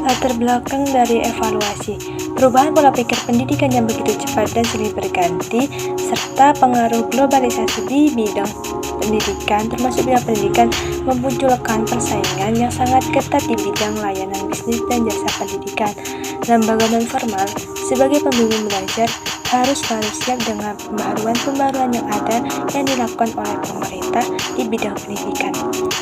Latar belakang dari evaluasi, perubahan pola pikir pendidikan yang begitu cepat dan silih berganti, serta pengaruh globalisasi di bidang pendidikan, termasuk bidang pendidikan, memunculkan persaingan yang sangat ketat di bidang layanan bisnis dan jasa pendidikan. Lembaga non-formal sebagai pembimbing belajar harus selalu siap dengan pembaruan-pembaruan yang ada yang dilakukan oleh pemerintah di bidang pendidikan.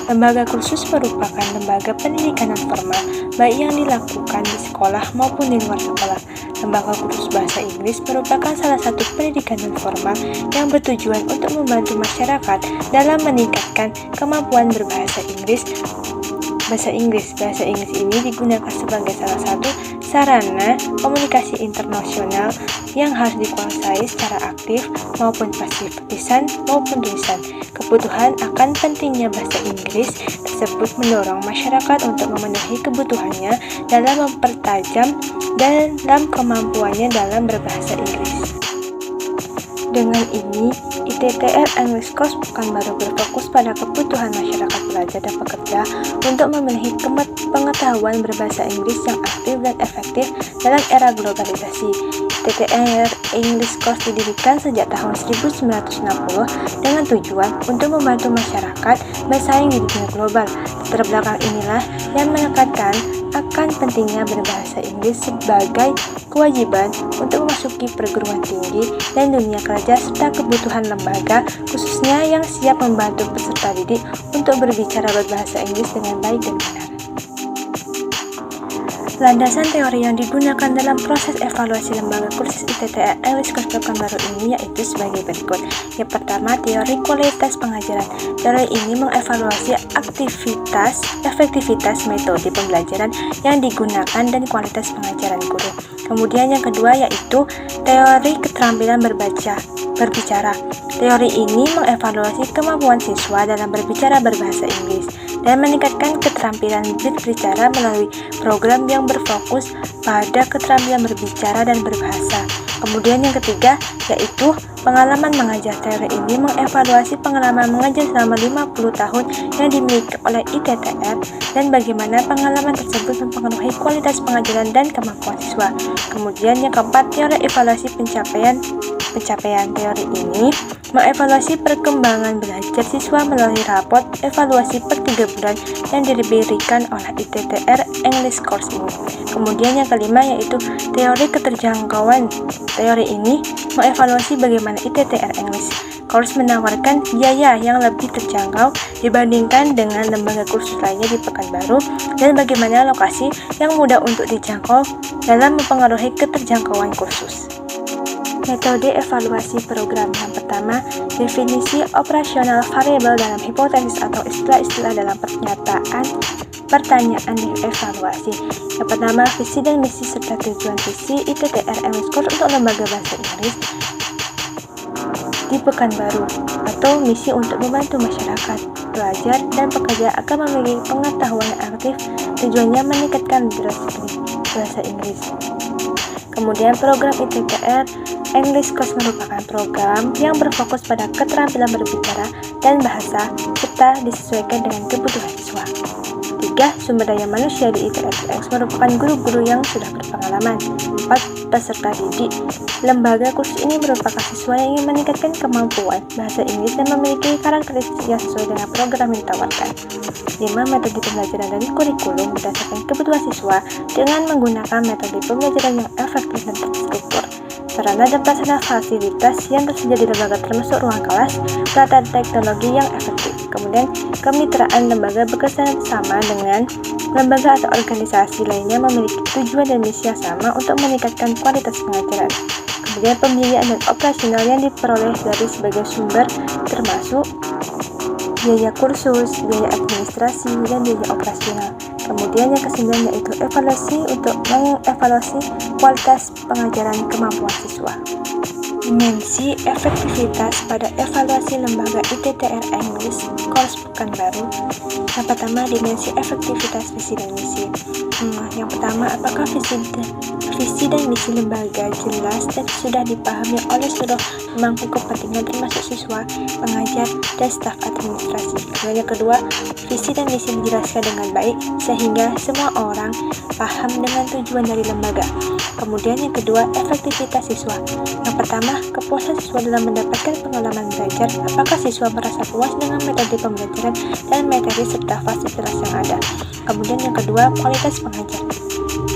Lembaga kursus merupakan lembaga pendidikan non-formal, baik yang dilakukan di sekolah maupun di luar sekolah. Lembaga kursus bahasa Inggris merupakan salah satu pendidikan non-formal yang bertujuan untuk membantu masyarakat dalam meningkatkan kemampuan berbahasa Inggris. Bahasa Inggris ini digunakan sebagai salah satu sarana komunikasi internasional yang harus dikuasai secara aktif maupun pasif, lisan maupun tulisan. Kebutuhan akan pentingnya bahasa Inggris tersebut mendorong masyarakat untuk memenuhi kebutuhannya dalam mempertajam dalam kemampuannya dalam berbahasa Inggris. Dengan ini, ITTR English Course Pekanbaru berfokus pada kebutuhan masyarakat pelajar dan pekerja untuk memenuhi pengetahuan berbahasa Inggris yang aktif dan efektif dalam era globalisasi. ITTR English Course didirikan sejak tahun 1960 dengan tujuan untuk membantu masyarakat bersaing di dunia global. Latar belakang inilah yang menekankan akan pentingnya berbahasa Inggris sebagai kewajiban untuk memasuki perguruan tinggi dan dunia kerja, serta kebutuhan lembaga khususnya yang siap membantu peserta didik untuk berbicara berbahasa Inggris dengan baik dan benar. Landasan teori yang digunakan dalam proses evaluasi lembaga kursus ITTR English Course Pekanbaru ini yaitu sebagai berikut. Yang pertama, teori kualitas pengajaran. Teori ini mengevaluasi efektivitas metode pembelajaran yang digunakan dan kualitas pengajaran guru. Kemudian yang kedua yaitu teori keterampilan berbicara. Teori ini mengevaluasi kemampuan siswa dalam berbicara berbahasa Inggris dan meningkatkan keterampilan berbicara melalui program yang berfokus pada keterampilan berbicara dan berbahasa. Kemudian yang ketiga yaitu pengalaman mengajar. Teori ini mengevaluasi pengalaman mengajar selama 50 tahun yang dimiliki oleh ITTR dan bagaimana pengalaman tersebut mempengaruhi kualitas pengajaran dan kemampuan siswa. Kemudian yang keempat, teori evaluasi pencapaian. Teori ini mengevaluasi perkembangan belajar siswa melalui raport evaluasi per 3 bulan yang diberikan oleh ITTR English Course ini. Kemudian yang kelima yaitu teori keterjangkauan. Teori ini mengevaluasi bagaimana ITTR English Course menawarkan biaya yang lebih terjangkau dibandingkan dengan lembaga kursus lainnya di Pekanbaru dan bagaimana lokasi yang mudah untuk dijangkau dalam mempengaruhi keterjangkauan kursus. Metode evaluasi program. Yang pertama, definisi operasional variabel dalam hipotesis atau istilah-istilah dalam pertanyaan evaluasi. Yang pertama, visi dan misi serta tujuan visi ITTR English Course untuk lembaga bahasa Inggris di Pekanbaru, atau misi untuk membantu masyarakat, pelajar, dan pekerja akan memiliki pengetahuan yang aktif. Tujuannya meningkatkan literasi bahasa Inggris. Kemudian program ITTR English Course merupakan program yang berfokus pada keterampilan berbicara dan bahasa serta disesuaikan dengan kebutuhan siswa. 3. Sumber daya manusia di ITTR merupakan guru-guru yang sudah berpengalaman. 4. Peserta didik. Lembaga kursus ini merupakan siswa yang ingin meningkatkan kemampuan bahasa Inggris dan memiliki karakteristik yang sesuai dengan program yang ditawarkan. 5. Metode pembelajaran dan kurikulum berdasarkan kebutuhan siswa dengan menggunakan metode pembelajaran yang efektif dan terstruktur. Sarana dan prasarana fasilitas yang tersedia di lembaga termasuk ruang kelas, peralatan teknologi yang efektif. Kemudian kemitraan lembaga bekerja sama dengan lembaga atau organisasi lainnya memiliki tujuan dan misi yang sama untuk meningkatkan kualitas pengajaran. Kemudian pembiayaan dan operasional yang diperoleh dari sebagai sumber termasuk biaya kursus, biaya administrasi, dan biaya operasional. Kemudian yang kesembilan yaitu evaluasi untuk mengevaluasi kualitas pengajaran kemampuan siswa. Dimensi efektivitas pada evaluasi lembaga ITTR English Course Pekanbaru. Yang pertama, dimensi efektivitas visi dan misi. Yang pertama, apakah visi dan misi lembaga jelas dan sudah dipahami oleh seluruh pemangku kepentingan termasuk siswa, pengajar, dan staf administrasi. Kemudian yang kedua, visi dan misi dijelaskan dengan baik sehingga semua orang paham dengan tujuan dari lembaga. Kemudian yang kedua, efektivitas siswa. Yang pertama, kepuasan siswa dalam mendapatkan pengalaman belajar. Apakah siswa merasa puas dengan metode pembelajaran dan materi serta fasilitas yang ada? Kemudian yang kedua, kualitas pengajar.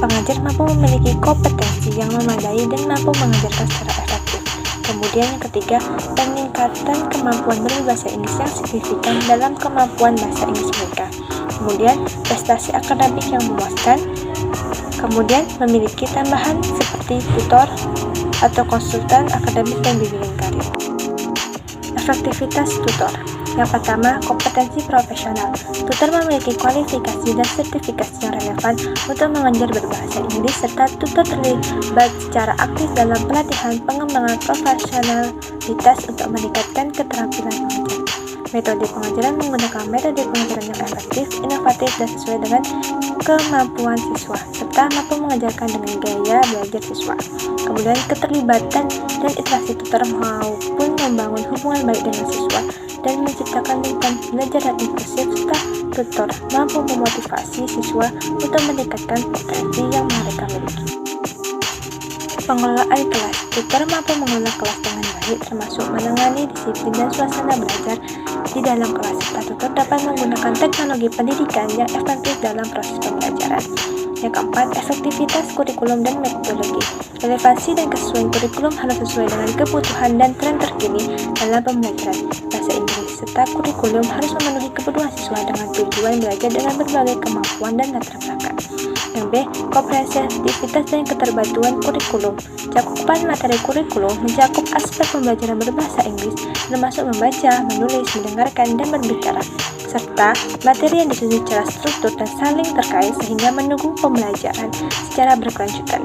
Pengajar mampu memiliki kompetensi yang memadai dan mampu mengajarkan secara efektif. Kemudian yang ketiga, peningkatan kemampuan berbahasa Inggris yang signifikan dalam kemampuan bahasa Inggris mereka. Kemudian, prestasi akademik yang memuaskan. Kemudian, memiliki tambahan seperti tutor atau konsultan akademik dan bimbingan karir. Efektivitas tutor. Yang pertama, kompetensi profesional. Tutor memiliki kualifikasi dan sertifikasi yang relevan untuk mengajar berbahasa Inggris serta tutor terlibat secara aktif dalam pelatihan pengembangan profesionalitas untuk meningkatkan keterampilan mengajar. Metode pengajaran menggunakan metode pengajaran yang efektif, inovatif, dan sesuai dengan kemampuan siswa, serta mampu mengajarkan dengan gaya belajar siswa. Kemudian keterlibatan dan interaksi tutor maupun membangun hubungan baik dengan siswa dan menciptakan lingkungan belajar yang inklusif, serta tutor mampu memotivasi siswa untuk meningkatkan potensi yang mereka miliki. Pengelolaan kelas. Tutor mampu mengelola kelas dengan baik, termasuk menangani disiplin dan suasana belajar di dalam kelas, serta tutor dapat menggunakan teknologi pendidikan yang efektif dalam proses pembelajaran. Yang keempat, efektivitas kurikulum dan metodologi. Relevansi dan kesesuaian kurikulum harus sesuai dengan kebutuhan dan tren terkini dalam pembelajaran bahasa Inggris, serta kurikulum harus memenuhi kebutuhan siswa dengan tujuan belajar dengan berbagai kemampuan dan latar belakang. Yang B, komprehensivitas dan keterbatasan kurikulum. Cakupan materi kurikulum mencakup aspek pembelajaran berbahasa Inggris, termasuk membaca, menulis, mendengarkan, dan berbicara, serta materi yang disusun secara struktur dan saling terkait sehingga mendukung pembelajaran secara berkelanjutan.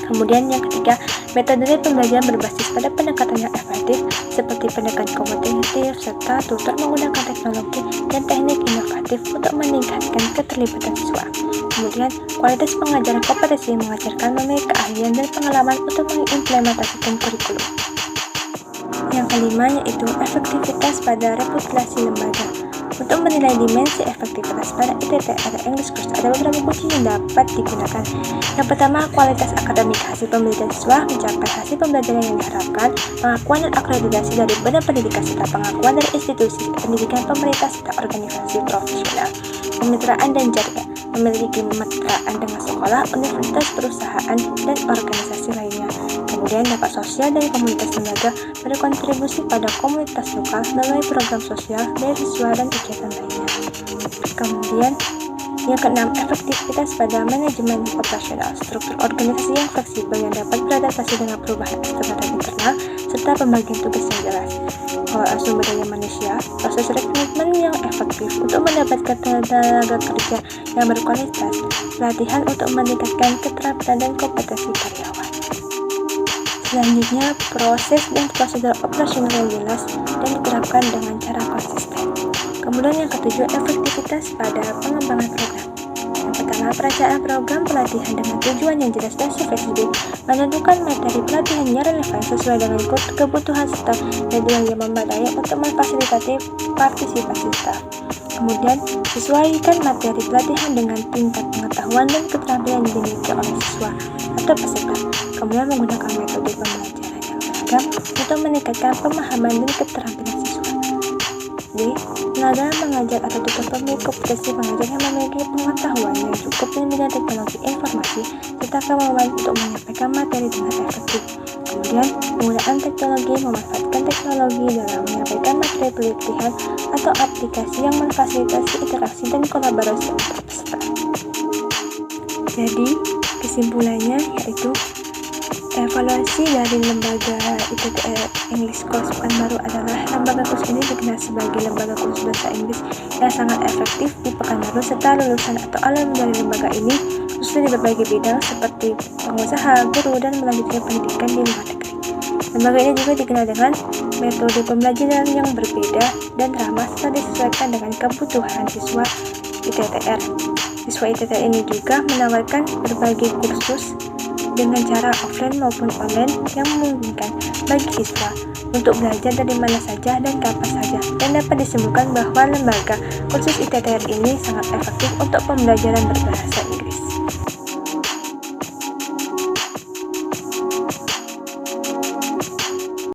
Kemudian yang ketiga, metode pembelajaran berbasis pada pendekatan yang efektif seperti pendekatan kompetentif, serta tutor menggunakan teknologi dan teknik inovatif untuk meningkatkan keterlibatan siswa. Kemudian, kualitas pengajaran kompetensi mengajarkan memiliki keahlian dan pengalaman untuk mengimplementasikan kurikulum. Yang kelima yaitu efektivitas pada reputasi lembaga. Untuk menilai dimensi efektivitas pada ITTR English Course ada beberapa kunci yang dapat digunakan. Yang pertama, kualitas akademik hasil pembelajaran siswa mencapai hasil pembelajaran yang diharapkan, pengakuan dan akreditasi dari badan pendidikan serta pengakuan dari institusi pendidikan pemerintah serta organisasi profesional. Kemitraan dan jaringan memiliki kemitraan dengan sekolah, universitas, perusahaan, dan organisasi lainnya. Kemudian dampak sosial dari komunitas lembaga berkontribusi pada komunitas lokal melalui program sosial, beasiswa, dan kegiatan lainnya. Kemudian yang keenam, efektivitas pada manajemen operasional, struktur organisasi yang fleksibel yang dapat beradaptasi dengan perubahan eksternal dan internal, serta pembagian tugas yang jelas. Pengelolaan sumber daya manusia, proses rekrutmen yang efektif untuk mendapatkan tenaga kerja yang berkualitas, pelatihan untuk meningkatkan keterampilan dan kompetensi karyawan. Selanjutnya, proses dan prosedur operasional yang jelas dan diterapkan dengan cara konsisten. Kemudian yang ketujuh, efektivitas pada pengembangan program. Yang pertama, perencanaan program pelatihan dengan tujuan yang jelas dan spesifik, menentukan materi pelatihan yang relevan sesuai dengan kebutuhan serta jadwal yang memadai untuk memfasilitasi partisipasi staf. Kemudian, sesuaikan materi pelatihan dengan tingkat pengetahuan dan keterampilan yang dimiliki oleh siswa atau peserta. Kemudian menggunakan metode pembelajaran yang beragam untuk meningkatkan pemahaman dan keterampilan siswa. D. Tenaga mengajar atau tutor memiliki kompetensi pengajar yang memiliki pengetahuan yang cukup dalam bidang teknologi informasi serta kemampuan untuk menyampaikan materi dengan efektif. Kemudian, penggunaan teknologi memanfaatkan teknologi dalam menyampaikan materi pelatihan atau aplikasi yang memfasilitasi interaksi dan kolaborasi antar peserta. Jadi, kesimpulannya yaitu evaluasi dari lembaga ITTR English Course Pekanbaru adalah lembaga kursus ini dikenal sebagai lembaga kursus bahasa Inggris yang sangat efektif di Pekanbaru, serta lulusan atau alumni dari lembaga ini khususnya di berbagai bidang seperti pengusaha, guru, dan melanjutkan pendidikan di luar negeri. Lembaga ini juga dikenal dengan metode pembelajaran yang berbeda dan ramah serta disesuaikan dengan kebutuhan siswa ITTR. Siswa ITTR ini juga menawarkan berbagai kursus dengan cara offline maupun online yang memungkinkan bagi siswa untuk belajar dari mana saja dan kapan saja, dan dapat disimpulkan bahwa lembaga kursus ITTR ini sangat efektif untuk pembelajaran berbahasa Inggris.